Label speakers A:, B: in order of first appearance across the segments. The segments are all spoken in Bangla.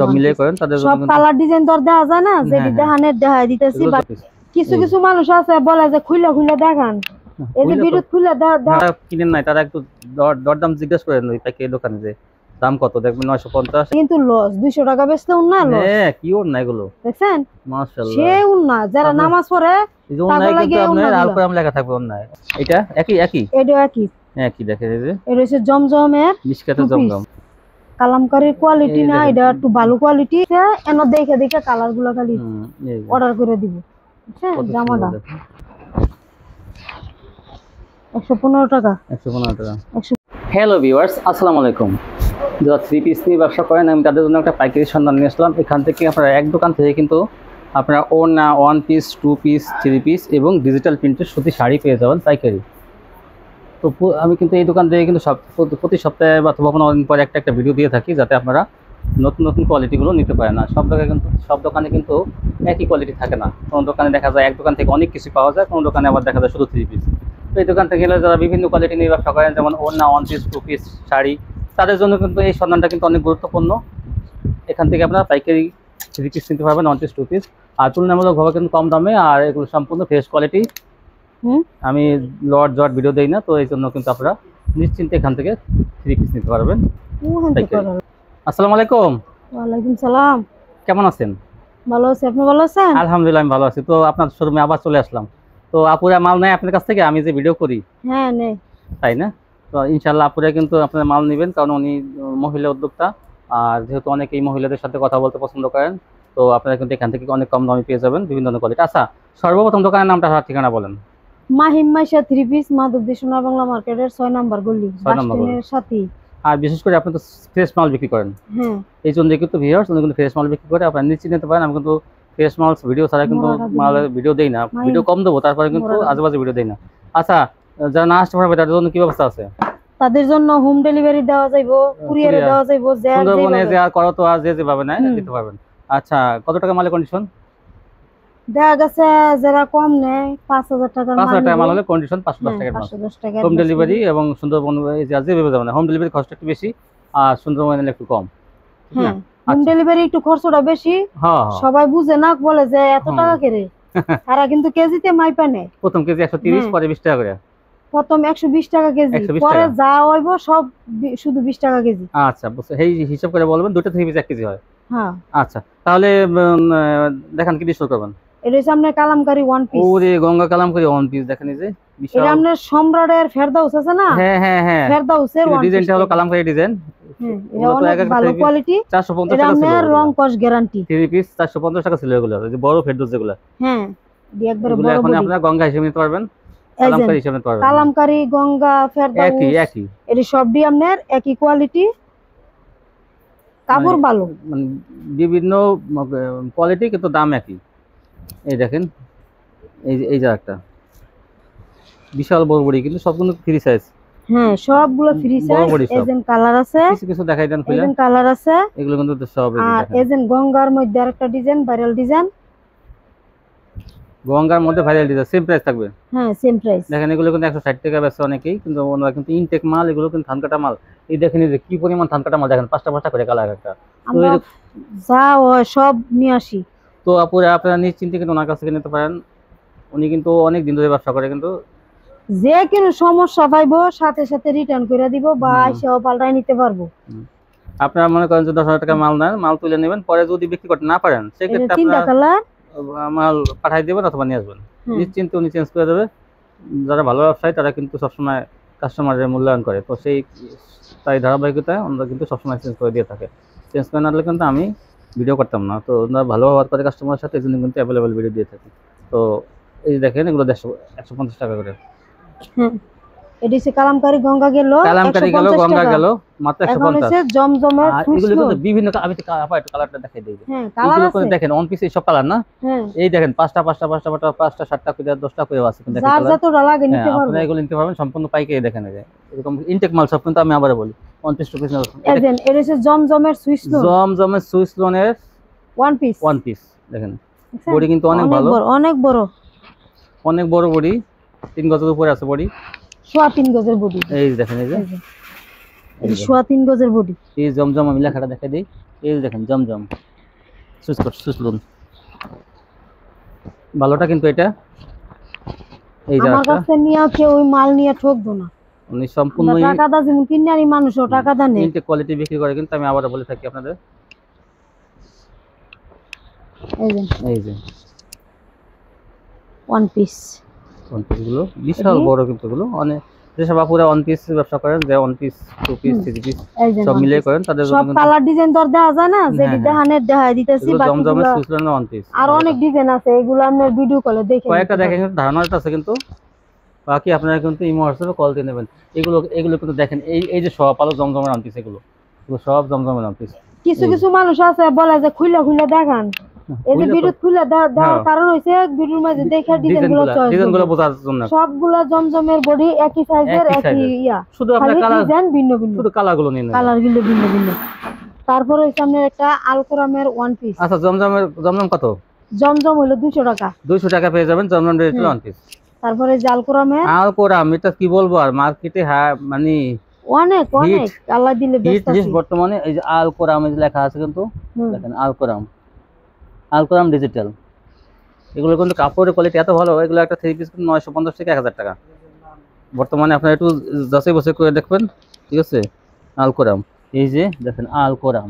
A: সব মিলে করেন তাদের জন্য
B: সব কালার ডিজাইন তো দেখা যায় না, যেটি দেখানের দেখাই দিতেছি। কিছু কিছু মানুষ আছে বলে যে খুলে খুলে দেখান, এই যে বিরুদ্ধ খুলে
A: যারা কিনেন নাই তারা একটু দরদাম জিজ্ঞেস করেন ওই প্যাকেট দোকানে, যে দাম কত দেখবেন 950।
B: কিন্তু লস 200 টাকা বেচতে উন্না লস।
A: হ্যাঁ কি ওর না এগুলো
B: দেখছেন
A: মাশাআল্লাহ,
B: সে উন্না যারা নামাজ পড়ে তাদের লাগে
A: আপনার আলকুরআন লেখা থাকবে অন্যায়। এটা একই একই
B: এটা একই
A: একই দেখেন এই যে
B: এটা হচ্ছে জমজমের
A: মিশকাতে জমজম
B: কালামকারীর কোয়ালিটি না, এটা একটু ভালো কোয়ালিটি। এন দেখে দেখে কালার গুলো খালি অর্ডার করে দিব। হ্যাঁ জামাটা 115 টাকা।
A: 115 টাকা। হ্যালো ভিউয়ার্স, আসসালামু আলাইকুম। যারা থ্রি পিস নিয়ে ব্যবসা করেন আমি তাদের জন্য একটা পাইকারি সন্ধান নিয়ে আসলাম। এখান থেকে আপনারা এক দোকান থেকে কিন্তু আপনারা ওড়না, 1 পিস, 2 পিস, 3 পিস এবং ডিজিটাল প্রিন্টের সুতি শাড়ি পেয়ে যাবেন পাইকারি। তো আমি কিন্তু এই দোকান থেকে কিন্তু প্রতি সপ্তাহে বা অথবা 15 দিন পরে একটা ভিডিও দিয়ে থাকি, যাতে আপনারা নতুন নতুন কোয়ালিটিগুলো নিতে পারেন। আর সব দোকানে কিন্তু একই কোয়ালিটি থাকে না। কোনো দোকানে দেখা যায় এক দোকান থেকে অনেক কিছু পাওয়া যায়, কোনো দোকানে আবার দেখা যায় শুধু 3 পিস। তো এই দোকান থেকে গেলে যারা বিভিন্ন কোয়ালিটি নিয়ে ব্যবসা করেন, যেমন ওড়না, 1 পিস, 2 পিস শাড়ি, তাদের জন্য কিন্তু এই সন্ধানটা কিন্তু অনেক গুরুত্বপূর্ণ। এখান থেকে আপনারা পাইকারি 3 পিস নিতে পারবেন, 1 পিস, 2 পিস, আর তুলনামূলকভাবে কিন্তু কম দামে, আর এগুলো সম্পূর্ণ ফ্রেশ কোয়ালিটি। আমি লট জট ভিডিও দেই না, তো এই জন্য কিন্তু আপনারা নিশ্চিন্তে এখান থেকে 3 পিস নিতে পারবেন। আসসালামু আলাইকুম।
B: ওয়ালাইকুম সালাম।
A: কেমন আছেন?
B: ভালো আছি, আপনি ভালো আছেন?
A: আলহামদুলিল্লাহ আমি ভালো আছি। তো আপনার শোরুমে আবার চলে আসলাম। তো আপুরা মাল নেয় আপনার কাছ থেকে, আমি যে ভিডিও করি?
B: হ্যাঁ নেই।
A: তাই না? তো ইনশাআল্লাহ আপুরা কিন্তু আপনার মাল নেবেন, কারণ উনি মহিলা উদ্যোক্তা, আর যেহেতু অনেকেই মহিলাদের সাথে কথা বলতে পছন্দ করেন, তো আপনারা কিন্তু এখান থেকে অনেক কম দামে পেয়ে যাবেন বিভিন্ন ধরনের কোয়ালিটি। আচ্ছা, সর্বপ্রথম দোকানের নামটা আর ঠিকানা বলেন।
B: মাহিম মাইশা 3 পিস, মাধবদী সোনা বাংলা মার্কেটের 6 নম্বর গলি, বাস স্ট্যান্ডের সাথে।
A: আর বিশেষ করে আপনি তো ফ্রেশ মাল বিক্রি করেন,
B: হ্যাঁ
A: এই জন্য কিন্তু ভিউয়ার্স উনি কিন্তু ফ্রেশ মাল বিক্রি করে, আপনারা নিশ্চিত নিতে পারেন। আমি কিন্তু ফ্রেশ মাল ভিডিও ছাড়া কিন্তু মালের ভিডিও দেই না, ভিডিও কম দেবো, তারপরে কিন্তু আজেবাজে ভিডিও দেই না। আচ্ছা, যারা না আসতে পারবে তাদের জন্য কি ব্যবস্থা আছে?
B: তাদের জন্য হোম ডেলিভারি দেওয়া যাইবো, কুরিয়ারে দেওয়া যাইবো,
A: সুন্দরবনে যে আর করো তো আর যে যেভাবে না দিতে পারবেন। আচ্ছা, কত টাকা মালের কন্ডিশন?
B: দেখা গেছে যারা কম নেয় 5000 টাকা মাল,
A: 5000 টাকা মাল হলে কন্ডিশন 510 টাকা হোম ডেলিভারি, এবং সুন্দরবন যে যেভাবে যাবেন হোম ডেলিভারি খরচটা একটু বেশি, আর সুন্দরবন নিলে একটু কম।
B: হ্যাঁ হোম ডেলিভারি একটু খরচটা বেশি। সবাই বুঝে না, বলে যে এত টাকা করে, তারা কিন্তু কেজিতে মাইপা নেয়।
A: প্রথম কেজি 130, পরে 20 টাকা করে।
B: প্রথম 120 টাকা কেজি, পরে যা হইব সব শুধু 20 টাকা কেজি।
A: আচ্ছা বুঝছো, এই হিসাব করে বলবেন দুটো 3 পিস 1 কেজি হয়।
B: হ্যাঁ
A: আচ্ছা, তাহলে দেখান কি ডিসকাউন্ট করবেন।
B: এটা হচ্ছে আপনার কালামকারী 1 পিস।
A: ওরে গঙ্গা কালামকারী 1 পিস দেখেন, এই যে বিশাল।
B: এটা আপনার সম্রাটের ফেরদাউস আছে না?
A: হ্যাঁ হ্যাঁ হ্যাঁ,
B: ফেরদাউসের 1 পিস।
A: ডিজাইনটা হলো কালামকারী ডিজাইন।
B: এটা অনেক ভালো কোয়ালিটি,
A: 450 টাকা ছিল।
B: এটা রং কস গ্যারান্টি।
A: 3 পিস 450 টাকা ছিল এগুলো, এই যে বড় ফেরদাউস যেগুলো।
B: হ্যাঁ এই একবারে বড়।
A: এখন আপনারা গঙ্গা হিসেবে নিতে পারবেন, কালামকারী হিসেবে নিতে পারবেন।
B: কালামকারী, গঙ্গা, ফেরদাউস একই। এর সবই আপনার একই কোয়ালিটি, কাপড় ভালো,
A: মানে বিভিন্ন কোয়ালিটি কিন্তু দাম একই। এই দেখেন, এই যে একটা বিশাল বড় বড়ি, কিন্তু সবগুলো ফ্রি সাইজ।
B: হ্যাঁ সবগুলো ফ্রি সাইজ। এজেন্ট কালার আছে,
A: কিছু কিছু দেখাই দেন খুলে।
B: এজেন্ট কালার আছে
A: এগুলো কিন্তু সব।
B: আর এজেন্ট গঙ্গার মধ্যে আরেকটা ডিজাইন, ভাইরাল ডিজাইন।
A: গঙ্গার মধ্যে ভাইরাল ডিজাইন সেম প্রাইস থাকবে।
B: হ্যাঁ সেম প্রাইস।
A: দেখেন এগুলো কিন্তু 160 টাকা বেচে অনেকেই, কিন্তু ওনারা কিন্তু ইনটেক মাল, এগুলো কিন্তু ধান কাটা মাল। এই দেখেন এই যে কি পরিমাণ ধান কাটা মাল, দেখেন 5টা 5টা করে কালার একটা।
B: আমরা যা সব নিয়ে আসি।
A: তো আপুরা আপনারা নিশ্চিন্তে কিন্তু ওনার কাছ থেকে নিতে পারেন। উনি কিন্তু অনেক দিন ধরে ব্যবসা করে, কিন্তু
B: যে কোনো সমস্যা পাইবো সাথে সাথে রিটার্ন করে দিব, বা এসেও পাল্টাই নিতে পারবো।
A: আপনারা মনে করেন যে 10,000 টাকা মাল নেন, মাল তুলে নেবেন, পরে যদি বিক্রি করতে না পারেন সেক্ষেত্রে আপনারা মাল পাঠাই দেবেন অথবা নিয়ে আসবেন, নিশ্চিন্তে উনি চেঞ্জ করে দেবে। যারা ভালো ব্যবসায়ী তারা কিন্তু সবসময় কাস্টমারের মূল্যায়ন করে, তো তাই ধারাবাহিকতায় আমরা কিন্তু সবসময় চেঞ্জ করে দিয়ে থাকে। চেঞ্জ করে না হলে কিন্তু আমি ভিডিও করতাম না। তো ওনারা ভালো ব্যবহার করে কাস্টমারের সাথে, এই জন্য কিন্তু অ্যাভেলেবেল ভিডিও দিয়ে থাকি। তো এই দেখেন এগুলো 150 টাকা করে।
B: এটি সে কালামকারী গঙ্গা গেল,
A: কালামকারী গেল, গঙ্গা গেল মাত্র 150।
B: এখন জমজমের
A: এগুলো কিন্তু বিভিন্ন, আমি একটু কালারটা দেখাই দেই। হ্যাঁ কালার আছে দেখেন, অন পিস সব কালার না। এই দেখেন 5টা 5টা 5টা 5টা 7টা করে 10টা করে আছে, দেখেন
B: যার যতটা লাগে নিতে পারবেন।
A: আপনারা এগুলো নিতে পারবেন সম্পূর্ণ পাইকারি। দেখেন এই যে এরকম ইনটেক মাল সব, কিন্তু আমি আবার বলি 1 পিস 2 পিস না।
B: এজেন্ট এর হচ্ছে জমজমের সুইস লোন,
A: জমজমের সুইস লোনের 1 পিস দেখেন। বডি কিন্তু অনেক ভালো,
B: অনেক বড়,
A: অনেক বড় বডি, 3 গজের উপরে আছে বডি,
B: 3.5 গজের বডি।
A: এই দেখেন এই যে
B: 3.5 গজের বডি।
A: এই জমজম আমি লেখাটা দেখাই দেই, এই যে দেখেন জমজম সুসলুন ভালোটা কিন্তু এটা এই যে
B: আমার কাছে নিয়ে কেউ ওই মাল নিয়ে ঠকবো না,
A: উনি সম্পূর্ণ
B: টাকা দা যেমন কিনে আনি মানুষও টাকা দা নেই,
A: ইনটেক কোয়ালিটি বিক্রি করে, কিন্তু আমি আবারও বলে থাকি আপনাদের এই যে
B: ওয়ান পিস
A: গুলো বিশাল বড়, কিন্তু এগুলো অনেক যেসব আপুরা ওয়ান পিস ব্যবসা করেন, যে one piece, two piece, three piece সব মিলিয়ে করেন, তাদের জন্য
B: সব কালার ডিজাইন তো দেখা যায় না, যেটি দেখানের দেখাই দিতেছি,
A: জমজমের সুসলুন ওয়ান পিস
B: আর অনেক ডিজাইন আছে, এগুলো আপনার ভিডিও কলে দেখে
A: কয়েকটা দেখেন, কিন্তু ধারণাটা আছে, কিন্তু বাকি আপনারা কিন্তু ইমো হোয়াটসঅ্যাপে কল দিয়ে নেবেন। এগুলো কিন্তু দেখেন, এই যে সব আলো জমজমের ওয়ান পিস, এগুলো সব জমজমের ওয়ান পিস।
B: কিছু মানুষ আছে বলে যে খুলে দেখান, এই যে ভিডিও খুলে দেওয়ার কারণ হইছে ভিডিওর মধ্যে দেখে ডিজাইনগুলো
A: বোঝার জন্য,
B: সবগুলা জমজমের বডি একই সাইজের, একই ইয়া,
A: শুধু আপনার কালার
B: ডিজাইন ভিন্ন ভিন্ন,
A: শুধু কালারগুলো নিয়ে নেবেন,
B: কালারগুলো ভিন্ন ভিন্ন। তারপরে হইছে আপনার একটা আলকোরামের ওয়ান পিস।
A: আচ্ছা জমজম কত?
B: জমজম হলো 200 টাকা,
A: 200 টাকা পেয়ে যাবেন জমজম রেটের ওয়ান পিস।
B: তারপরে যে
A: আলকোরাম এটা কি বলবো আর, মার্কেটে মানে
B: অনেক আল্লাহ দিলে বেস্ট আছে
A: বর্তমানে। এই যে আলকোরাম এই যে লেখা আছে, কিন্তু দেখেন আলকোরাম ডিজিটাল, এগুলো কিন্তু কাপড়ের কোয়ালিটি এত ভালো, এগুলো একটা থ্রি পিস কিন্তু 950 থেকে 1000 টাকা বর্তমানে। আপনারা একটু যাচাই বাছাই করে দেখবেন, ঠিক আছে? আলকোরাম, এই যে দেখেন আলকোরাম,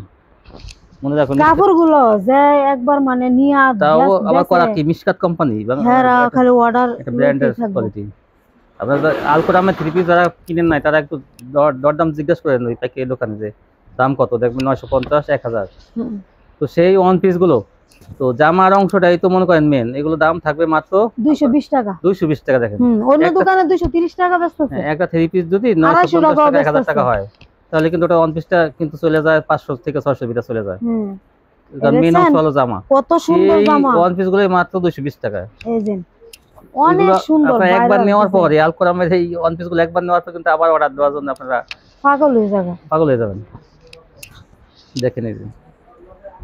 A: মনে রাখুন
B: কাপড়গুলো যে একবার মানে নিয়া
A: তাও আবার করা কি মিশকাত কোম্পানি,
B: হ্যাঁ খালি অর্ডার
A: এটা ব্র্যান্ডের কোয়ালিটি। আপনারা আলকোরামের থ্রি পিস যারা কিনেন নাই, তারা একটু দরদাম জিজ্ঞেস করেন ওই প্যাকের দোকানে, যে দাম কত, দেখবেন 950 1000। তো সেই ওয়ান পিস গুলো, তো জামার অংশটাই তো মনে করেন মেন, এগুলো দাম থাকবে মাত্র
B: 220 টাকা,
A: 220 টাকা। দেখেন
B: অন্য দোকানে 230 টাকা বেচতেছে।
A: একটা থ্রি পিস যদি 950 টাকা 1000 টাকা হয়, তাহলে কিন্তু ওটা ওয়ান পিসটা কিন্তু চলে যায় 500 থেকে 600 ভিতরে চলে যায়। কারণ মেন অংশ হলো জামা,
B: কত সুন্দর জামা,
A: ওয়ান পিস গুলো মাত্র 220 টাকা।
B: এই যে অনেক সুন্দর,
A: একবার নেওয়ার পরে আলকোরামের এই ওয়ান পিস গুলো একবার নেওয়ার পর কিন্তু আবার অর্ডার দেওয়ার জন্য আপনারা
B: পাগল হয়ে যাবেন।
A: দেখেন এই যে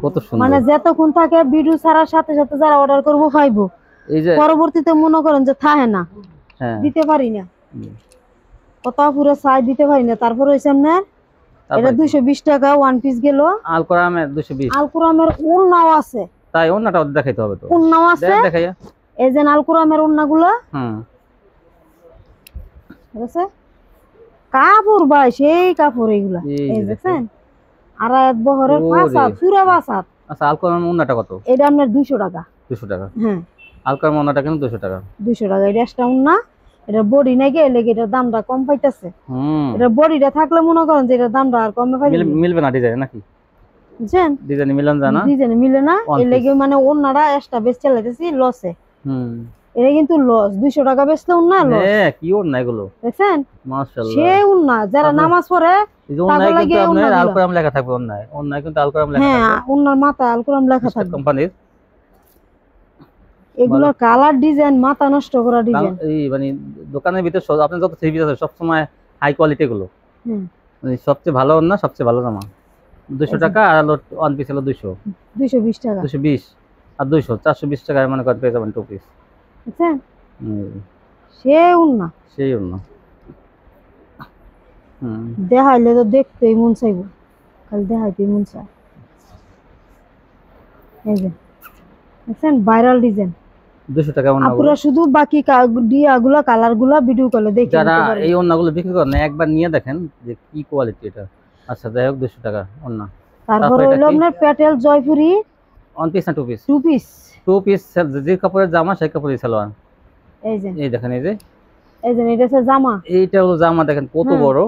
A: কত সুন্দর,
B: মানে যতক্ষণ থাকে ভিডিও ছাড়ার সাথে সাথে যারা অর্ডার করবো পাইবো, এই যে পরবর্তীতে মনে করেন যে থাকে না, দিতে পারি না, কত পুরো সাইজ দিতে পারি না। তারপর হইছে আপনার এটা 220 টাকা ওয়ান পিস গেল।
A: আলকোরামের 220,
B: আলকোরামের ওন্নাও আছে,
A: তাই ওন্নাটাও দেখাইতে হবে, তো
B: ওন্নাও আছে, দেখাইয়া এই যে আলকোরামের ওন্নাগুলো, ঠিক আছে? কাপড় ভাই সেই কাপড়, এইগুলা এই দেখেন, আর এক বহরের ফাসাদ পুরো ফাসাদ।
A: আচ্ছা আলকোরামের ওন্নাটা কত?
B: এটা আপনার 200 টাকা।
A: 200 টাকা, হ্যাঁ আলকোরামের ওন্নাটা কিন্তু 200 টাকা। 200
B: টাকা এটা একটা ওন্না, এটা বডি নাই গেলে এটার দামটা কম পাইতেছে। এটা বডিটা থাকলে মনে করেন যে এটার দামটা আর কম পাইবে,
A: মিলবে না ডিজাইন নাকি?
B: বুঝছেন,
A: ডিজাইন মিলন জানা,
B: ডিজাইন মিলে না, এর লাগি মানে ওন্নাটা এক্সট্রা বেচ চালাইতেছি লসে। এটা কিন্তু লস, 200 টাকা বেচতে ওন্না লস।
A: কি ওন্না এগুলো দেখছেন, মাশাআল্লাহ
B: সেই ওন্না যারা নামাজ পড়ে তাদের লাগি
A: আপনার আলকোরাম লেখা থাকবে ওন্নায়, কিন্তু আলকোরাম লেখা থাকবে,
B: হ্যাঁ ওন্নার মাথা আলকোরাম লেখা থাকবে
A: কোম্পানির।
B: এগুলো কালার ডিজাইন মাথা নষ্ট করা ডিজাইন,
A: এই মানে দোকানের ভিতর আপনি যত থ্রি পিস আছে সব সময় হাই কোয়ালিটি গুলো, মানে সবচেয়ে ভালো ওন্না, সবচেয়ে ভালো জামা। 200 টাকা, আর ওয়ান পিস হলো
B: 220 টাকা,
A: 220 আর 200 420 টাকায় মনে করেন পেয়ে যাবেন টু পিস,
B: বুঝছেন? সেই ওন্না দেখাইলে তো দেখতেই মন চাইবো, খালি দেখাইতেই মন চায়। এই যে দেখছেন ভাইরাল ডিজাইন,
A: 200 টাকা ওন্না।
B: আপুরা শুধু বাকি ডিয়াগুলা কালারগুলা ভিডিও কলে দেখে
A: যারা এই ওন্নাগুলো বিক্রি করেন একবার নিয়ে দেখেন যে কি কোয়ালিটি এটা। আচ্ছা যাই হোক 200 টাকা ওন্না।
B: তারপর হলো আপনার প্যাটেল জয়পুরি
A: ওয়ান পিস না টু পিস? টু পিস যে কাপড়ের জামা সেই কাপড়ের সালোয়ার। এই যে এই দেখেন, এই যে
B: এটা হচ্ছে জামা,
A: এইটা হলো জামা, দেখেন কত বড়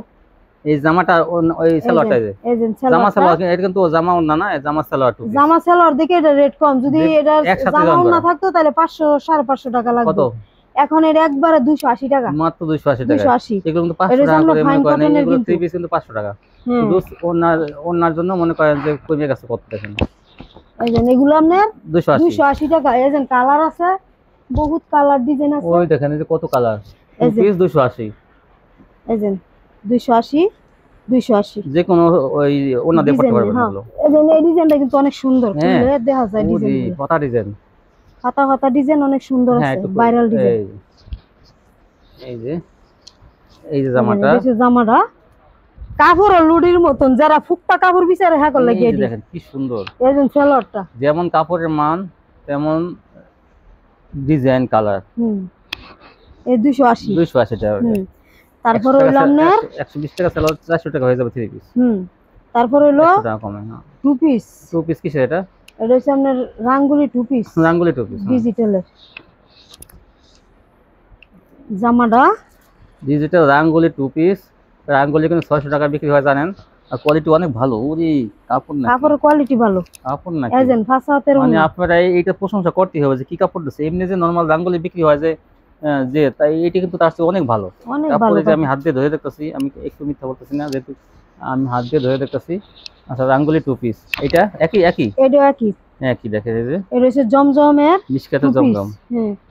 A: এই জামাটা, ওই সালোয়ারটা, এই যে জামা সালোয়ার, এটা কিন্তু জামা ওন্না না, জামা সালোয়ার। টু জামা
B: সালোয়ার দেখে এটা রেট কম, যদি এটা জামা ওন্না থাকতো তাহলে 500 550 টাকা লাগবে। কত এখন? এটা একবারে 280 টাকা,
A: মাত্র 280 টাকা। এগুলো কিন্তু 500 টাকা করে মনে করেন, এগুলো থ্রি পিস কিন্তু 500 টাকা। শুধু ওন্নার জন্য মনে করেন যে কমে গেছে কত, দেখেন
B: এই যে এগুলো আপনার 280 টাকা। এই যে কালার আছে, বহুত কালার ডিজাইন আছে,
A: ওই দেখেন এই যে কত কালার, পিস 280। এই যে
B: 280
A: যে কোন ওই ওন্না দিয়ে পড়তে পারবেন এগুলো। এই যে এই ডিজাইনটা কিন্তু অনেক সুন্দর, খুলে দেখা যায় ডিজাইন, পাতা ডিজাইন, পাতা ডিজাইন অনেক সুন্দর আছে, ভাইরাল ডিজাইন। এই যে জামাটা,
B: কাপড় লুডির মতন, যারা ফুকটা কাপড় বিচারে হ্যাঁ করলে
A: এই যে দেখেন কি সুন্দর,
B: এই যে সালোয়ারটা
A: যেমন কাপড়ের মান তেমন ডিজাইন কালার।
B: এই 280
A: টাকা।
B: তারপর হইলো আপনার
A: 120 টাকা সালোয়ার, 400 টাকা হয়ে যাবে 3 পিস।
B: তারপর হইলো
A: টাকা কমে না।
B: 2 পিস।
A: 2 পিস কিসের এটা?
B: এটা হচ্ছে আপনার রাঙ্গুলি 2 পিস।
A: রাঙ্গুলি 2 পিস
B: ডিজিটালের জামাটা,
A: ডিজিটাল রাঙ্গুলি 2 পিস। রাঙ্গুলি কিন্তু 600 টাকা বিক্রি হয় জানেন, আর কোয়ালিটি অনেক ভালো। ওরে কাপড় না,
B: কাপড়ের কোয়ালিটি ভালো,
A: কাপড় না
B: এজেন্ট ফাসাতের
A: মানে আপনারা এইটা প্রশংসা করতে হবে যে কি কাপড় দিচ্ছে। এমনি যে নরমাল রাঙ্গুলি বিক্রি হয় যে তাই এটি কিন্তু তার চেয়ে অনেক ভালো কাপড়। যে আমি হাত দিয়ে ধরে দেখতেছি, আমি একটু মিথ্যা বলতেছি না, যেহেতু আমি হাত দিয়ে ধরে দেখতেছি। আচ্ছা রাঙ্গুলি 2 পিস, এটা একই
B: এটা একই
A: দেখে এই যে
B: এটা হচ্ছে জমজমের
A: মিশকাতে জমজম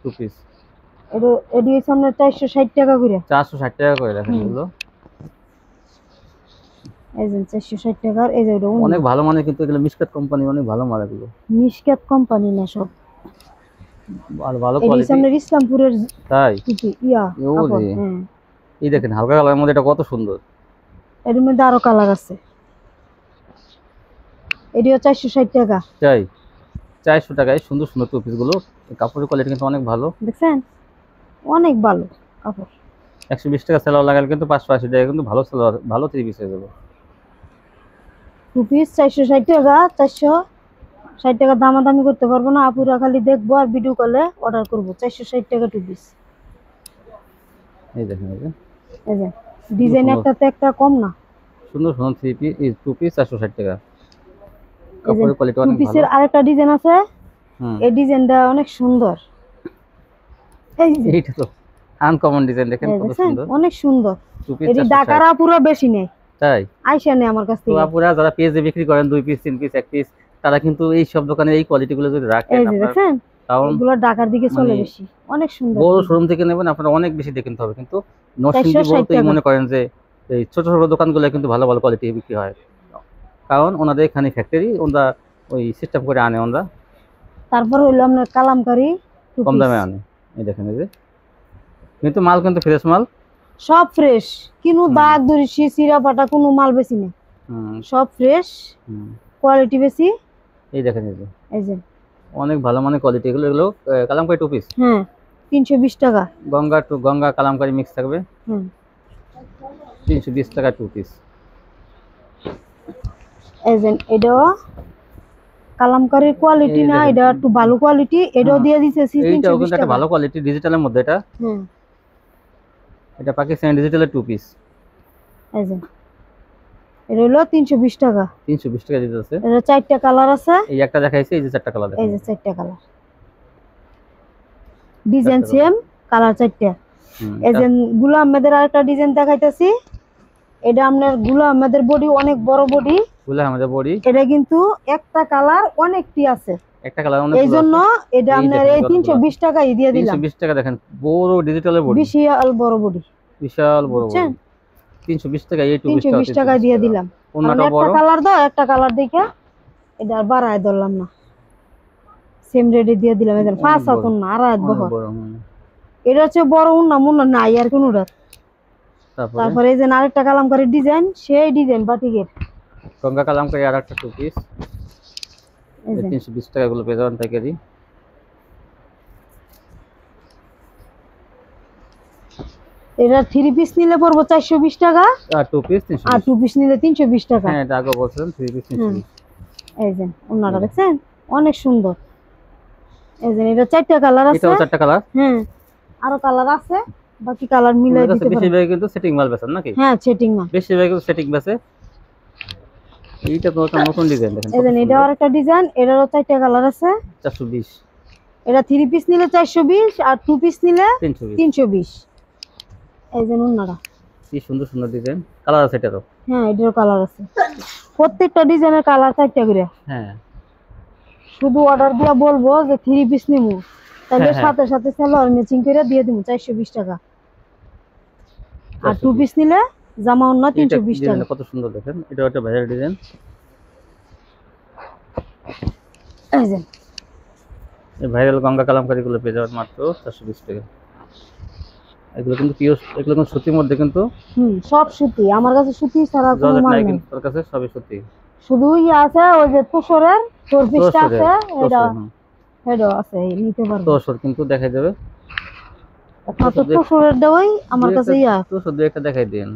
A: 2 পিস।
B: এটা এডি হচ্ছে আপনার 460 টাকা করে।
A: 460 টাকা করে দেখেন এগুলো,
B: এই যে 460 টাকার। এই যে এটা
A: অনেক ভালো মানে, কিন্তু এগুলো মিশকাত কোম্পানি, অনেক ভালো মাল এগুলো।
B: মিশকাত কোম্পানি না সব,
A: ভালো কোয়ালিটি।
B: এটা আপনার ইসলামপুরের
A: তাই
B: ইয়া
A: ওরে এই দেখেন হালকা কালারের মধ্যে এটা কত সুন্দর।
B: এর মধ্যে আরো কালার আছে। এটিও 460 টাকা।
A: তাই 400 টাকায় সুন্দর সুন্দর 2 পিস গুলো। কাপড়ের কোয়ালিটি কিন্তু অনেক ভালো,
B: দেখছেন অনেক ভালো কাপড়।
A: 120 টাকা সেলার লাগালে কিন্তু 580 টাকা কিন্তু ভালো সেলার, ভালো 3 পিস হয়ে যাবে।
B: 2 পিস 460 টাকা। 460 টাকা দামাদামি করতে পারবো না, আপুরা খালি দেখবো আর ভিডিও কলে অর্ডার করবো। 460 টাকা 2 পিস।
A: এই দেখেন
B: এই যে ডিজাইন একটাতে একটা কম না,
A: সুন্দর সুন্দর 3 পিস 2 পিস 460 টাকা। কাপড়ের কোয়ালিটি অনেক ভালো।
B: 2 পিসের আরেকটা ডিজাইন আছে, এই ডিজাইনটা অনেক সুন্দর।
A: এইটা তো আনকমন ডিজাইন, দেখেন কত সুন্দর,
B: অনেক সুন্দর। এটি ঢাকার আপুরা বেশি নেয়,
A: তাই
B: আইসা নেয় আমার কাছ থেকে।
A: তো আপুরা যারা পেজে বিক্রি করেন 2 পিস 3 পিস 1 পিস, তারা কিন্তু এই সব দোকানে এই কোয়ালিটি গুলো যদি রাখেন আপনারা,
B: এগুলো ঢাকার দিকে চলে বেশি, অনেক সুন্দর।
A: বড় শোরুম থেকে নেবেন আপনারা অনেক বেশি দেখতে হবে, কিন্তু নরসিংদী বলতেই মনে করেন যে এই ছোট ছোট দোকানগুলো কিন্তু ভালো ভালো কোয়ালিটি বিক্রি হয়, কারণ ওনাদের এখানে ফ্যাক্টরি, ওনারা ওই সিস্টেম করে আনে ওনারা।
B: তারপর হইলো আপনার কালামকারী
A: কম দামে আনে। এই দেখেন এই যে, কিন্তু মাল কিন্তু ফ্রেশ মাল,
B: সব ফ্রেশ, কোনো দাগ দরিশি চিরা ফাটা কোনো মাল বেশি নেই, সব ফ্রেশ, কোয়ালিটি বেশি।
A: এই দেখেন এই যে অনেক ভালো মানে কোয়ালিটি। এগুলো কালামকারী 2 পিস
B: 320 টাকা।
A: গঙ্গা কালামকারী মিক্স থাকবে 320 টাকা 2 পিস।
B: এই যে এটাও কালামকারীর কোয়ালিটি না, এটা একটু ভালো কোয়ালিটি। এটাও দিয়ে দিয়েছে 320
A: টাকা। এটা ভালো কোয়ালিটি ডিজিটালের মধ্যে, এটা পাকিস্তানি ডিজিটালের 2 পিস।
B: এই যে এটা হলো 320 টাকা।
A: 320 টাকা দিতে আছে।
B: এটা 4টা কালার আছে,
A: এই একটা দেখাইছি, এই যে 4টা কালার দেখেন,
B: এই যে 4টা কালার, ডিজাইন সেম, কালার 4টা। এই যে গুলো আমাদের আরেকটা ডিজাইন দেখাইতাছি। এটা আপনার গুলো আমাদের বডি অনেক বড় বডি, গুলো আমাদের বডি। এটা কিন্তু একটা কালার অনেকটি আছে, একটা কালার অনেক, এইজন্য এটা আপনার এই 320 টাকাই দিয়ে দিলাম। 320 টাকা দেখেন, বড় ডিজিটালের বডি, বিশাল বড় বডি, বিশাল বড় বডি। 320 টাকা, এই 320 টাকা দিয়ে দিলাম। অন্যটা বড়, একটা কালার দাও, একটা কালার দেখে এটা আর বাড়ায় ধরলাম না, সেম রেটে দিয়ে দিলাম। এদের পাঁচ হাতন না, আড়াই বহর। এটা হচ্ছে বড় উন্না মুন্না নাই আর কোনটা। তারপরে এই যে আরেকটা কালামকারী ডিজাইন, সেই ডিজাইন বাটিকের গঙ্গা কালামকারী আরেকটা 2 পিস 320 টাকা, গুলো পেয়ে যাবেন প্যাকেজি। এটা 3 পিস নিলে পড়বো 420 টাকা, আর 2 পিস 320, আর 2 পিস নিলে 320 টাকা। হ্যাঁ এটা আগে বলছিলাম 3 পিস 320। এই যে ওনাটা দেখছেন অনেক সুন্দর। এই যে এটা 4টা কালার আছে, এটাও 4টা কালার, আরো কালার আছে, বাকি কালার মিলাই দিতে পারেন। বেশিরভাগ কিন্তু সেটিং মাল বেচেন নাকি? হ্যাঁ সেটিং মাল, বেশিরভাগ কিন্তু সেটিং বেচে। এইটা তো একটা নতুন ডিজাইন দেখেন, এই যে এটা আরেকটা ডিজাইন, এটারও 4টা কালার আছে, 420। এটা 3 পিস নিলে 420, আর 2 পিস নিলে 320। এই যে ওনাটা কি সুন্দর সুন্দর ডিজাইন, কালার আছে এটারও। হ্যাঁ এটারও কালার আছে, প্রত্যেকটা ডিজাইনের কালার 4টা করে। হ্যাঁ শুধু অর্ডার দিয়া বলবো যে 3 পিস নিমু, তাহলে সাথে সাথে সালোয়ার ম্যাচিং করে দিয়ে দিমু 420 টাকা, আর 2 পিস নিলে জামা ওন্না 320 টাকা। কত সুন্দর দেখেন, এটা একটা ভাইরাল ডিজাইন। এই যে এই ভাইরাল গঙ্গা কালামকারী গুলো পেয়ে যাবেন মাত্র 420 টাকা।
A: এগুলো কিন্তু পিওর, এগুলো কিন্তু সুতির মধ্যে কিন্তু
B: সব সুতি আমার কাছে, সুতি ছাড়া কোনো
A: জর্জেট
B: মাল
A: নাই
B: নেই।
A: কিন্তু তোর কাছে সবই সুতি।
B: শুধু আছে ওই যে তুষরের পিসটা আছে, এটা আছে নিতে পারবে।
A: তোষর কিন্তু দেখাই দেবে,
B: তুষরের দেওয়াই আমার কাছে
A: তোষর দুই একটা দেখাই দেন,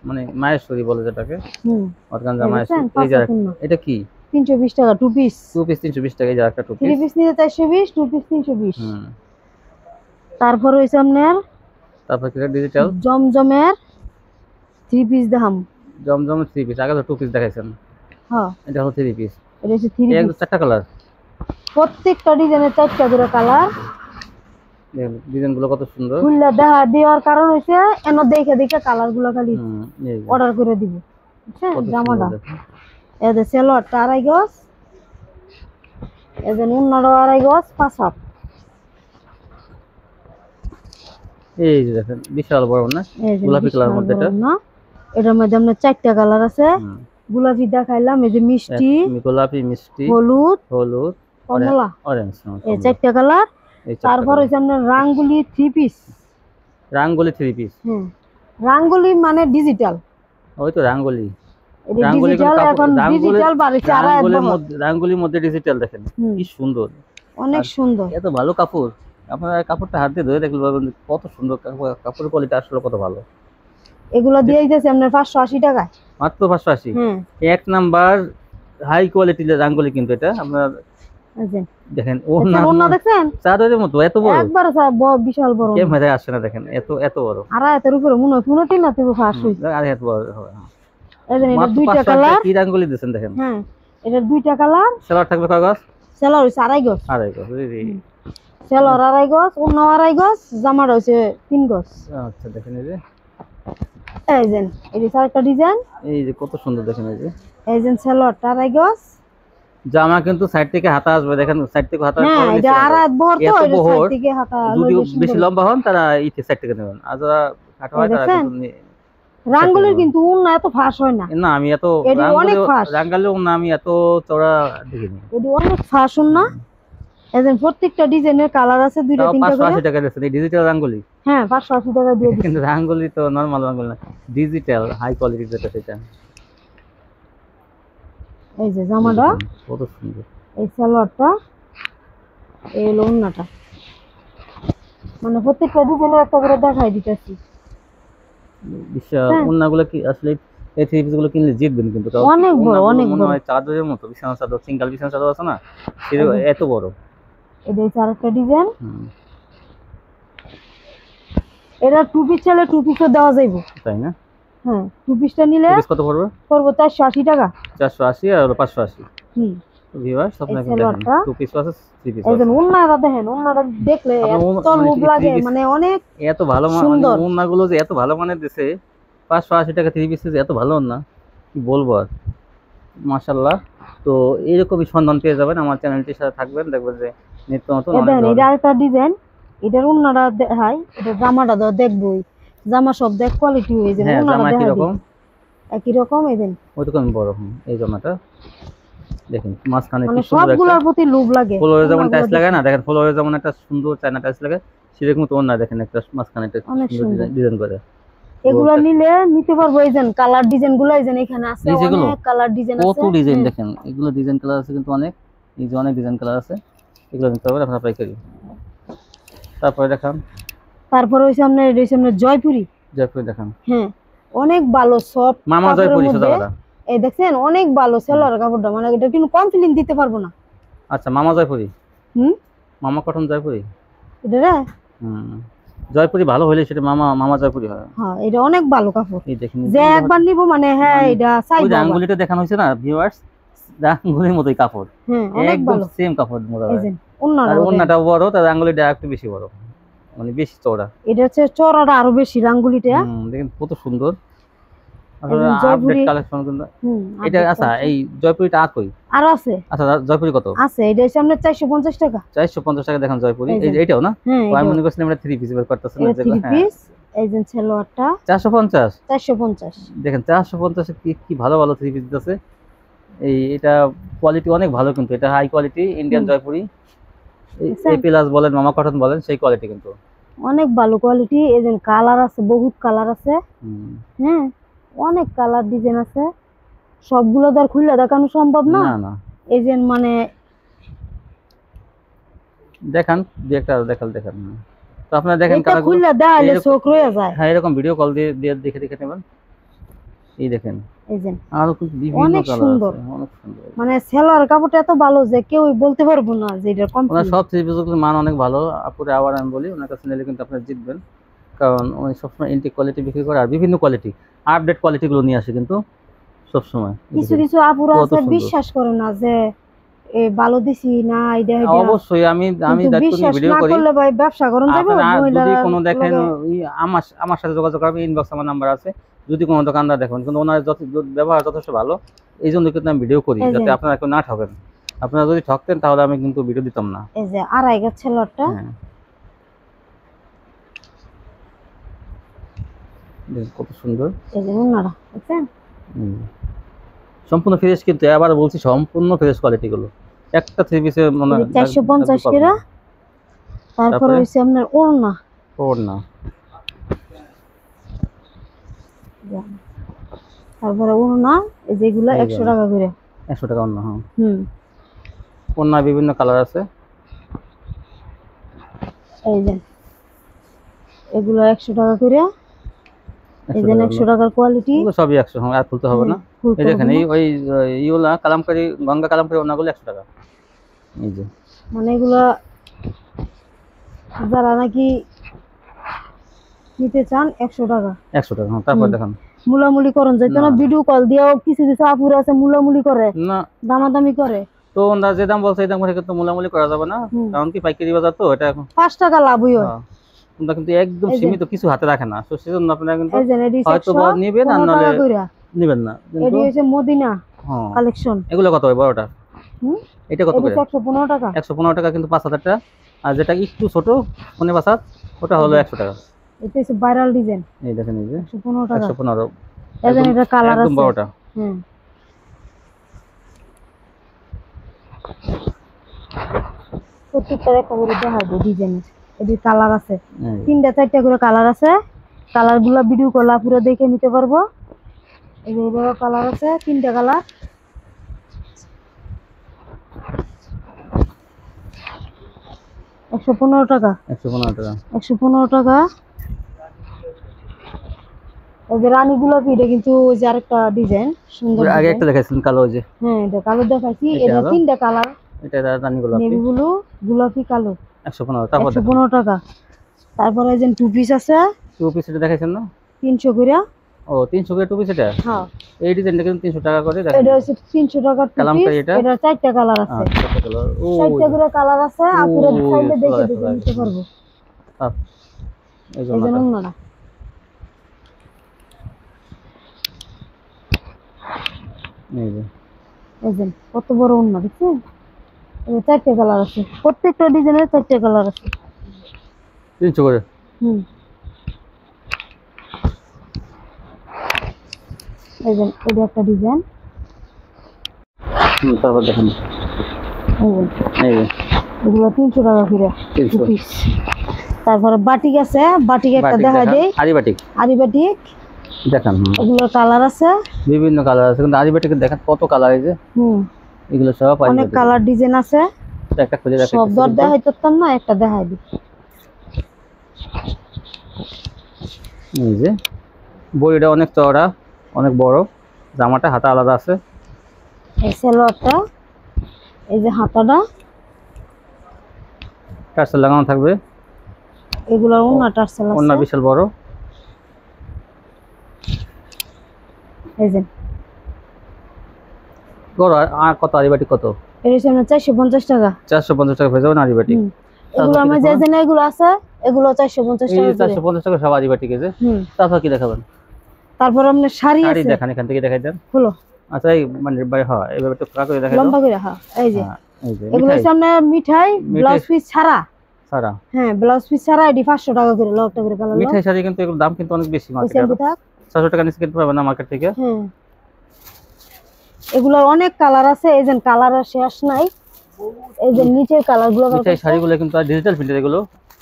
A: মানে মায়েশ্বরী বলে যেটাকে, অর্গানজা মায়েশ্বরী। এই যে এটা কি
B: 320 টাকা টু পিস,
A: 320 টাকা। এই যে একটা টু পিস,
B: 3 পিস নিতে 420, টু পিস 320। তারপর হইছে আপনার, তারপর কি ডিজিটাল জমজমের 3 পিস দেখাম।
A: জমজমের 3 পিস, আগে তো 2 পিস দেখাইছেন। হ্যাঁ, এটা হলো 3 পিস।
B: এটা হচ্ছে 3 পিস,
A: এই চারটা কালার,
B: প্রত্যেকটা ডিজাইনের 4টা করে কালার।
A: দেখুন ডিজাইনগুলো কত সুন্দর।
B: ফুললা দেখা দেওয়ার কারণ হইছে এন দেখে দেখে কালারগুলো খালি অর্ডার করে দিব, বুঝছেন? জামাটা এই যে সেলোয়ারটা 2.5 গজ, এই যে উন্নাটা 2.5 গজ, 5 হাত।
A: এই যে দেখেন বিশাল বড় না, গোলাপি কালার মধ্যে এটা না,
B: এটার মধ্যে আমরা 4টা কালার আছে। গোলাপি দেখাইলাম, এই যে মিষ্টি
A: গোলাপি, মিষ্টি
B: হলুদ, কমলা,
A: অরেঞ্জ,
B: এই 4টা কালার। তারপর হইছে আপনার রাঙ্গুলি 3 পিস।
A: রাঙ্গুলি 3 পিস,
B: রাঙ্গুলি মানে ডিজিটাল,
A: ওই তো রাঙ্গুলি,
B: এটা ডিজিটাল এখন ডিজিটাল বাড়িছে। আর
A: রাঙ্গুলির মধ্যে ডিজিটাল দেখেন কি সুন্দর, অনেক সুন্দর, এত ভালো কাপড়। আপনারা কাপড়টা হাত দিয়ে ধরে দেখলে বলবেন কত সুন্দর কাপড়ের কোয়ালিটি, আসলে কত ভালো।
B: এগুলো দিয়ে দিতেছে আপনার 580 টাকা
A: মাত্র, 580। এক নাম্বার হাই কোয়ালিটির রাঙ্গুলি কিন্তু এটা। আপনার দেখেন ওন্না দেখেন চাদরের মতো এত বড়, একবার বিশাল বড়, ক্যামেরায় আসে না দেখেন, এত এত বড়। আর এতের উপরে মনে হয় 3 না 5 হইছে, আর এত বড় হবে। এই যে এটা দুইটা কালার, কি রাঙ্গুলি দিবেন দেখেন। হ্যাঁ, এটা দুইটা কালার। সেলার থাকবে কয় গজ? সেলার হইছে 2.5 গজ, 2.5 গজ। সেলার 2.5 গজ, ওন্না 2.5 গজ, জামাটা হইছে 3 গজ। আচ্ছা দেখেন এই যে, এই যে এই আরেকটা ডিজাইন, এই যে কত সুন্দর দেখেন। এই যে সেলারটা 2.5 গজ, জামা কিন্তু সাইড থেকে হাতা আসবে, দেখেন সাইড থেকে হাতা আসবে। হ্যাঁ, এটা আড়াত বহর তো, এটা সাইড থেকে হাতা, যদি বেশি লম্বা হন তারা ইতে সাইড থেকে নেবেন, আর যারা কাটা হয় তারা কিন্তু। রাঙ্গুলির কিন্তু উন্না এত ফাঁস হয় না। না, আমি এত রাঙ্গুলি উন্না আমি এত চওড়া দেখিনি, এটা অনেক ফাঁস উন্না। এজেন প্রত্যেকটা ডিজাইনের কালার আছে, দুইটা তিনটা করে। 580 টাকা দিয়েছেন এই ডিজিটাল রাঙ্গুলি। হ্যাঁ, 580 টাকা দিয়ে দিচ্ছি। কিন্তু রাঙ্গুলি তো নরমাল রাঙ্গুলি না, ডিজিটাল হাই কোয়ালিটির যেটা সেটা। এই যে জামাটা কত সুন্দর, এই সালোয়ারটা, এই ওন্নাটা, মানে প্রত্যেকটা ডিজাইনের একটা করে দেখাই দিতেছি। বিশাল ওন্নাগুলো কি আসলে এই থ্রি পিস গুলো কিনলে জিতবেন কিন্তু, অনেক বড়, অনেক বড়, চাদরের মতো বিছানা চাদর, সিঙ্গেল বিছানা চাদর আছে না, সেটা এত বড়। এটা হচ্ছে আরেকটা ডিজাইন, এটা টু পিস চাইলে টু পিসও দেওয়া যাইব, তাই না? হ্যাঁ, টু পিসটা নিলে টু পিস কত পড়বে? পড়বে 480 টাকা। 480 আর 580। ভিউয়ার্স আপনারা দেখেন টু পিস আছে, থ্রি পিস আছে। এই যে ওন্নাটা দেখেন, ওন্নাটা দেখলে এত লোভ লাগে, মানে অনেক এত ভালো, মানে ওন্নাগুলো যে এত ভালো মানের দিছে। 580 টাকা থ্রি পিস, এত ভালো না কি বলবো আর, মাশাআল্লাহ। তো এরকমই সন্ধান পেয়ে যাবেন, আমার চ্যানেলটির সাথে থাকবেন, দেখবেন যে নিত্য নতুন অনেক। এটা আরেকটা ডিজাইন, এটার ওন্নাটা দেখাই, এটা জামাটা দাও দেখবই, জামা সব দেখ কোয়ালিটি হয়ে যায়। ওন্নাটা দেখাই একই রকম, এই দেন ওইরকম বড়। এই জামাটা দেখেন মাঝখানে কি সুন্দর, সবগুলোর প্রতি লোভ লাগে। ফ্লোরে যেমন টাইলস লাগায় না, দেখেন ফ্লোরে যেমন একটা সুন্দর চায়না টাইলস লাগে, সেরকম তো ওন্না দেখেন একটা মাঝখানে একটা সুন্দর ডিজাইন করে। এগুলা নিলে নিতে পারবো। এই যেন কালার ডিজাইন গুলো, এই যেন এখানে আছে অনেক কালার ডিজাইন আছে, কত ডিজাইন দেখেন। এগুলো ডিজাইন কালার আছে কিন্তু অনেক, এই যে অনেক ডিজাইন কালার আছে, এগুলো নিতে পারবেন আপনারা পাইকারি। তারপরে দেখান, তারপরে হইছে আপনার এই সামনে জয়পুরি, জয়পুরি দেখান। হ্যাঁ, অনেক ভালো সফট মামা জয়পুরি সোজা। এই দেখেন অনেক ভালো সেলার কাপড়টা, মানে এটা কিন্তু কম ফিলিং দিতে পারবো না। আচ্ছা, মামা জয়পুরি, মামা কটন জয়পুরি, এটা রে জয়পুরি ভালো হইলে সেটা মামা, মামা জয়পুরি হয়। হ্যাঁ, এটা অনেক ভালো কাপড়। এই দেখেন যে একবার নিব মানে, হ্যাঁ এটা সাইজ, ওই আঙ্গুলিটা দেখানো হইছে না ভিউয়ার্স, আঙ্গুলির মতোই কাপড়। হ্যাঁ, অনেক ভালো, সেম কাপড় মোজা। এই যে ওন্নাটা বড়, তার আঙ্গুলিটা একটু বেশি বড়, মানে বেশি চওড়া। এটা হচ্ছে চওড়াটা আরো বেশি আঙ্গুলিটা, দেখেন কত সুন্দর। আপডেট কালেকশন কিন্তু এটা। আচ্ছা, এই জয়পুরিটা আর কই আর আছে? আচ্ছা, জয়পুরি কত আছে? এটা হচ্ছে আমরা 450 টাকা। 450 টাকা দেখেন জয়পুরি। এই এইটাও না, আমি মনে করছিলাম আমরা থ্রি পিস বের করতেছেন না, থ্রি পিস। এই যে সেলোয়ারটা 450, 450 দেখেন, 450 এ কি ভালো ভালো থ্রি পিস আছে। এই এটা কোয়ালিটি অনেক ভালো কিন্তু, এটা হাই কোয়ালিটি ইন্ডিয়ান জয়পুরি। এই প্লাস বলেন, মামা কটন বলেন, সেই কোয়ালিটি কিন্তু
B: অনেক ভালো কোয়ালিটি। এই যে কালার আছে, বহুত কালার আছে। হ্যাঁ, অনেক কালার ডিজাইন আছে, সবগুলো তো আর খুলে দেখানো সম্ভব না।
A: না
B: এই যে মানে
A: দেখান, দুই একটা দেখান। তো আপনারা দেখেন
B: এটা খুলে দেখাইলে চোখ রয়ে যায়।
A: হ্যাঁ, এরকম ভিডিও কল দিয়ে দেখে নেবেন। এই দেখেন,
B: এই যে
A: আরো বিভিন্ন
B: অনেক
A: কালার
B: সুন্দর,
A: আছে, অনেক সুন্দর।
B: মানে সেলোয়ার কাপড়টা এত ভালো যে কেউ বলতে পারবো না যে এটা কম।
A: ওনার সব থ্রি পিসগুলোর মান অনেক ভালো। আপুরে আবার আমি বলি, ওনার কাছে নিলে কিন্তু আপনারা জিতবেন, কারণ উনি সবসময় ইনটেক কোয়ালিটি বিক্রি করে আর বিভিন্ন কোয়ালিটি, আপডেট কোয়ালিটিগুলো নিয়ে আসে কিন্তু সবসময়।
B: কিছু আপুরা আছে বিশ্বাস করে না যে ভালো দিছি না, এটা
A: অবশ্যই আমি দায়িত্ব নিয়ে ভিডিও করি।
B: করলে ভাই ব্যবসা করুন যাবে।
A: যদি কোনো দেখেন আমার সাথে যোগাযোগ করবেন, ইনবক্স আমার নাম্বার আছে। যদি কোনো দোকানদার দেখেন কিন্তু ওনার ব্যবহার যথেষ্ট ভালো, এই জন্য কিন্তু আমি ভিডিও করি, যাতে আপনারা কেউ না ঠকেন। আপনারা যদি ঠকতেন তাহলে আমি কিন্তু ভিডিও দিতাম না।
B: এই যে আড়াই গজ ছেলেটা,
A: কত সুন্দর।
B: এই যে ওনারা বুঝছেন,
A: সম্পূর্ণ ফ্রেশ, কিন্তু আবার বলছি সম্পূর্ণ ফ্রেশ কোয়ালিটি গুলো। একটা থ্রি পিসের মনে
B: 450 টাকা। তারপর হইছে আপনার ওড়না, তারপরে ওড়না এই যেগুলো 100 টাকা করে।
A: 100 টাকা ওড়না। হ্যাঁ, ওড়না বিভিন্ন কালার আছে। এই যে
B: এগুলো 100 টাকা করে। এই যে 100 টাকার কোয়ালিটি,
A: এগুলো সবই 100। হ্যাঁ, আর খুলতে হবে না। এই দেখেন, ওই ইওলা কালামকারী, গঙ্গা কালামকারী ওড়নাগুলো 100 টাকা। এই যে
B: মানে এগুলো যারা নাকি নিতে চান 100 টাকা।
A: 100 টাকা। তারপর দেখেন
B: মুলামুলি করুন যাইতো না, ভিডিও কল দিয়েও কিছু আপুরা আছে মুলামুলি করে না, দামাদামি করে।
A: তো ওনারা যে দাম বলছে এই দাম করে কিন্তু মুলামুলি করা যাবে না, কারণ কি পাইকারি বাজার তো, এটা
B: 5 টাকা লাভই হয়।
A: তোমরা কিন্তু একদম সীমিত কিছু হাতে রাখে না, তো সেজন্য আপনারা কিন্তু হয়তো নেবেন আর নালে নেবেন না।
B: এটি হচ্ছে মদিনা কালেকশন।
A: এগুলো কত হয় বড়টা? এটা কত করে?
B: 115 টাকা।
A: 115 টাকা, কিন্তু 5000 টাকা। আর যেটা একটু ছোট ফোনে 5000, ওটা হলো 100 টাকা।
B: এটা হচ্ছে ভাইরাল ডিজাইন।
A: এই দেখেন, এই যে
B: 115 টাকা।
A: 115।
B: এখানে এটা কালার আছে
A: একদম বড়টা।
B: প্রত্যেকটার একটা করে দেখাবো ডিজাইন। এর কালার আছে 3টা 4টা করে কালার আছে। কালারগুলো ভিডিও কল পুরো দেখে নিতে পারবো। এই যে বড় কালার আছে 3টা কালার। $115 টাকা।
A: 115 টাকা।
B: 115 টাকা। এই যে রানী গোলাপি, এটা কিন্তু ওই যে আরেকটা ডিজাইন সুন্দর।
A: আগে একটা দেখাইছিলেন কালো, যে
B: হ্যাঁ এটা কালো দেখাইছি। এটা 3টা কালার,
A: এটা রানী গোলাপি,
B: নেভি ব্লু, গোলাপি, কালো।
A: 115। তারপর
B: 115 টাকা। তারপর এই যে টু পিস আছে।
A: টু পিস এটা দেখাইছেন না?
B: 300 করে।
A: ও 300 করে টু পিস এটা?
B: হ্যাঁ,
A: এই ডিজাইনটা কিন্তু 300 টাকা করে দেখেন।
B: এটা হচ্ছে 300 টাকা টু পিস। এটা 4টা কালার আছে।
A: 4টা কালার। ও
B: 4টা করে কালার আছে, আপুরা চাইলে দেখে নিতে পারবো।
A: এই জন্য
B: না এই যে কত বড় ওন্না দেখছেন? এই 4টা কালার আছে, প্রত্যেকটা ডিজাইনের 4টা কালার আছে।
A: 300 করে।
B: এই যে এটা একটা ডিজাইন।
A: তারপর দেখেন এই যে
B: এগুলো 300 টাকা করে পিস। তারপরে বাটিক আছে, বাটিক একটা দেখা দেই।
A: আরি বাটিক দেখেন,
B: এগুলো কালার আছে,
A: বিভিন্ন কালার আছে, কিন্তু আরি বাটিক দেখেন কত কালার। এই যে এগুলো সব
B: অনেক কালার ডিজাইন আছে।
A: একটা খুঁজে দেখাই,
B: সব দর দেখাইতাম না, একটা দেখাই দিই।
A: এই যে বডিটা অনেক চওড়া, অনেক বড়, জামাটা হাতা আলাদা আছে।
B: এই সালোয়ারটা, এই যে হাতাটা
A: টার্সেল লাগানো থাকবে।
B: এগুলোর ওন্না টার্সেল আছে,
A: ওন্না বিশাল বড়।
B: এই যে
A: বড়। আর কত আরিবাটি কত?
B: এর সামনে 450 টাকা।
A: 450 টাকা পেয়ে যাবেন আরিবাটি।
B: এগুলো আমার যে যে এগুলো আছে, এগুলো 450 টাকা।
A: এই 450 টাকা সব আরিবাটি গেছে। তারপর কি দেখাবেন?
B: তারপর আপনি শাড়ি আছে,
A: শাড়ি দেখান, এখান থেকে দেখাই দেন।
B: হলো
A: আচ্ছা, এই মানে হ্যাঁ, এইভাবে একটু ফাঁকা করে দেখাই,
B: লম্বা করে। হ্যাঁ, এই যে
A: এই যে
B: এগুলো সামনে মিঠাই ব্লাউজ পিস ছাড়া। হ্যাঁ, ব্লাউজ পিস ছাড়া এটি 500 টাকা করে, লকটা করে কালার।
A: মিঠাই শাড়ি কিন্তু এগুলোর দাম কিন্তু অনেক বেশি, মার্কেটে 600 টাকা নিচে কিনতে পারবেন না মার্কেট থেকে।
B: হ্যাঁ, এগুলো অনেক কালার আছে। এই যে কালার শেষ নাই। এই যে নিচের কালারগুলো,
A: মিঠাই শাড়িগুলো কিন্তু ডিজিটাল প্রিন্টের এগুলো।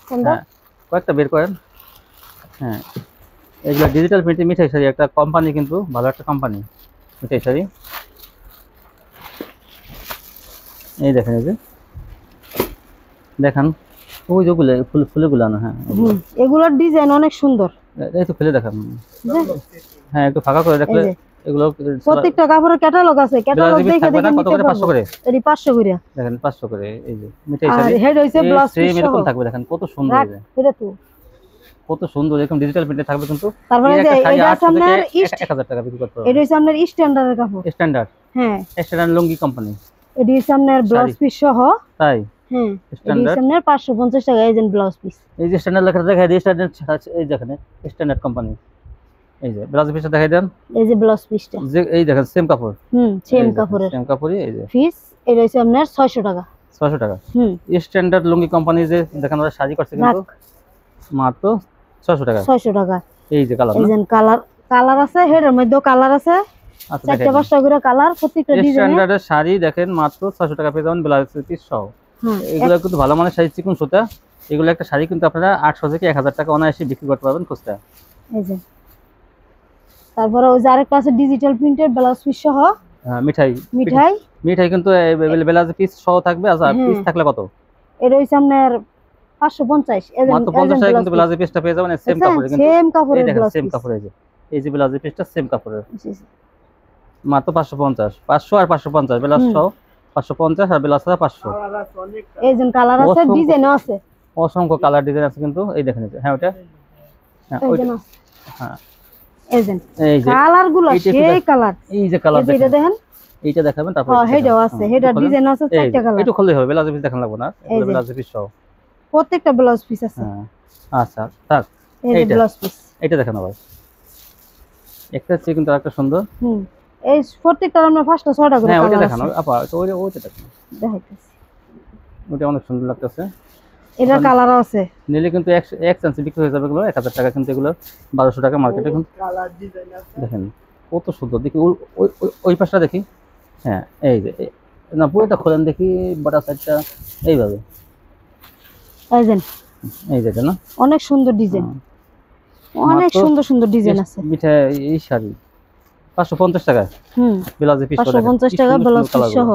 A: হ্যাঁ, কয়েকটা বের করেন। হ্যাঁ, এগুলো ডিজিটাল প্রিন্টের মিঠাই শাড়ি, একটা কোম্পানি, কিন্তু ভালো একটা কোম্পানি মিঠাই শাড়ি। এই দেখেন, এই যে দেখান ওই যেগুলো ফুলগুলো না। হ্যাঁ,
B: এগুলোর ডিজাইন অনেক সুন্দর।
A: এই তো খুলে দেখান। হ্যাঁ, একটু ফাঁকা করে রাখলে এগুলো
B: প্রত্যেকটা কাপড়ের ক্যাটালগ আছে, ক্যাটালগ দেখে দেখে
A: কত করে? 500 করে।
B: এটি 500 করে।
A: দেখেন 500 করে। এই যে মিঠাই শাড়ি,
B: আর হেড হইছে ব্লাউজ পিস সহ
A: এরকম থাকবে। দেখেন কত সুন্দর, এই যে
B: এটা তো
A: কত সুন্দর, এরকম ডিজিটাল প্রিন্টে থাকবে। কিন্তু
B: তারপরে যে এটা আপনার
A: 1000 টাকা বিক্রি করতে হবে।
B: এটা হইছে আপনার স্ট্যান্ডার্ডের কাপড়।
A: স্ট্যান্ডার্ড?
B: হ্যাঁ,
A: স্ট্যান্ডার্ড লুঙ্গি কোম্পানি।
B: এটি হইছে আপনার ব্লাউজ পিস সহ।
A: তাই?
B: হ্যাঁ,
A: স্ট্যান্ডার্ড
B: আপনার 550 টাকা এই যে ব্লাউজ পিস।
A: এই যে স্ট্যান্ডার্ড লেখা দেখা যায়, স্ট্যান্ডার্ড। এই দেখেন স্ট্যান্ডার্ড কোম্পানি। এই যে ব্লাউজ পিসটা দেখাই দেন।
B: এই যে ব্লাউজ পিসটা,
A: যে এই দেখেন সেম কাপড়।
B: সেম কাপড়ের,
A: সেম কাপড়ই। এই যে
B: পিস এটা হইছে আপনার 600 টাকা।
A: 600 টাকা। স্ট্যান্ডার্ড লুঙ্গি কোম্পানি যে দেখেন ওরা শাড়ি করছে, কিন্তু মাত্র 600 টাকা।
B: 600 টাকা।
A: এই যে কালার,
B: এই যে কালার আছে, হেডের মধ্যে কালার আছে।
A: আচ্ছা,
B: চারটা পাঁচটা করে কালার, প্রত্যেকটা ডিজাইন।
A: স্ট্যান্ডার্ডের শাড়ি দেখেন মাত্র 600 টাকা পেয়ে যাবেন, ব্লাউজ পিস সহ। এগুলো কিন্তু ভালো মানের শাড়ি, চিকন সুতা। এগুলো একটা শাড়ি কিন্তু আপনারা 800 থেকে 1000 টাকা অনায়াসে বিক্রি করতে পারবেন খুচরা।
B: এই যে তারপরে ওই যে আরেকটা আছে ডিজিটাল প্রিন্টের ব্লাউজ পিস সহ।
A: মিঠাই কিন্তু ব্লাউজ পিস সহ থাকবে। আচ্ছা, পিস থাকলে কত?
B: এটা হইছে আপনার 550।
A: মাত্র 50 টাকা কিন্তু ব্লাউজ পিসটা পেয়ে যাবেন সেম কাপড়ে। কিন্তু
B: সেম কাপড়ের,
A: দেখেন সেম কাপড়ে। এই যে ব্লাউজ পিসটা সেম কাপড়ের, মাত্র 550। 500 আর 550 ব্লাউজ সহ, 550 আর ব্লাউজ সহ 500।
B: এই যে কালার আছে, ডিজাইনও আছে,
A: অসংখ্য কালার ডিজাইন আছে কিন্তু। এই দেখেন, হ্যাঁ ওটা, হ্যাঁ ওইটা, হ্যাঁ এই যে
B: কালারগুলো সেই কালার।
A: এই যে কালার
B: এটা দেখেন,
A: এইটা দেখাবেন। তারপর
B: হেডও আছে, হেডার ডিজাইন আছে, চারটা কালার।
A: একটু খুললেই হবে, ব্লাউজ পিস দেখান লাগবে না, ব্লাউজ পিস সহ
B: প্রত্যেকটা ব্লাউজ পিস আছে।
A: হ্যাঁ, আচ্ছা থাক।
B: এই যে ব্লাউজ পিস,
A: এটা দেখেন ভাই, একটা চেয়ে কিন্তু আরেকটা সুন্দর।
B: এই প্রত্যেকটা আমরা 5টা 6টা করে।
A: হ্যাঁ, ওটা দেখানো আপা, ওইটা দেখেন,
B: দেখাইতেছি।
A: ওটা অনেক সুন্দর লাগতেছে।
B: এটা কালারও আছে,
A: নিলে কিন্তু এক চান্স বিক্রি হয়ে যাবে এগুলো 1000 টাকা। কিন্তু এগুলো 1200 টাকা মার্কেটে। কিন্তু কালার ডিজাইন আছে, দেখেন কত সুন্দর। দেখি ওই পাশটা দেখি। হ্যাঁ, এই যে না, পুরোটা খোলেন দেখি, বড় সাইডটা এইভাবে। এই যে না,
B: অনেক সুন্দর ডিজাইন, অনেক সুন্দর সুন্দর ডিজাইন আছে।
A: মিঠাই এই শাড়ি 550 টাকা। ব্লাউজ পিস
B: 550 টাকা ব্লাউজ পিস সহ,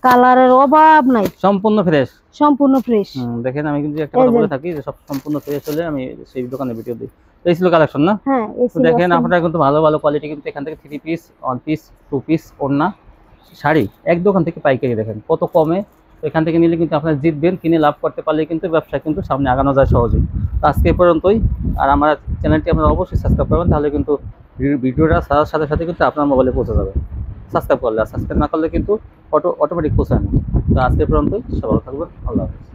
B: কালারের অভাব নাই,
A: সম্পূর্ণ ফ্রেশ,
B: সম্পূর্ণ ফ্রেশ।
A: দেখেন আমি কিন্তু একটা কথা বলে থাকি যে সব সম্পূর্ণ ফ্রেশ হলে আমি সেই দোকানে ভিডিও দিই। এই ছিল কালেকশন না?
B: হ্যাঁ,
A: দেখেন আপনারা কিন্তু ভালো ভালো কোয়ালিটি কিন্তু এখান থেকে 3 পিস, 1 পিস, 2 পিস ওড়না শাড়ি এক দোকান থেকে পাইকারি দেখেন কত কমে। তো এখান থেকে নিলে কিন্তু আপনারা জিতবেন, কিনে লাভ করতে পারলে কিন্তু ব্যবসা কিন্তু সামনে আগানো যায় সহজেই। তো আজকে এই পর্যন্তই। আর আমার চ্যানেলটি আপনারা অবশ্যই সাবস্ক্রাইব করবেন, তাহলে কিন্তু ভিডিওটা সাথে সাথে কিন্তু আপনার মোবাইলে পৌঁছে যাবে। সাবস্ক্রাইব করলে, আর সাবস্ক্রাইব না করলে কিন্তু অটোমেটিক পৌঁছায় না। তো আজকে এই পর্যন্তই, সবাই ভালো থাকবেন। আল্লাহ হাফেজ।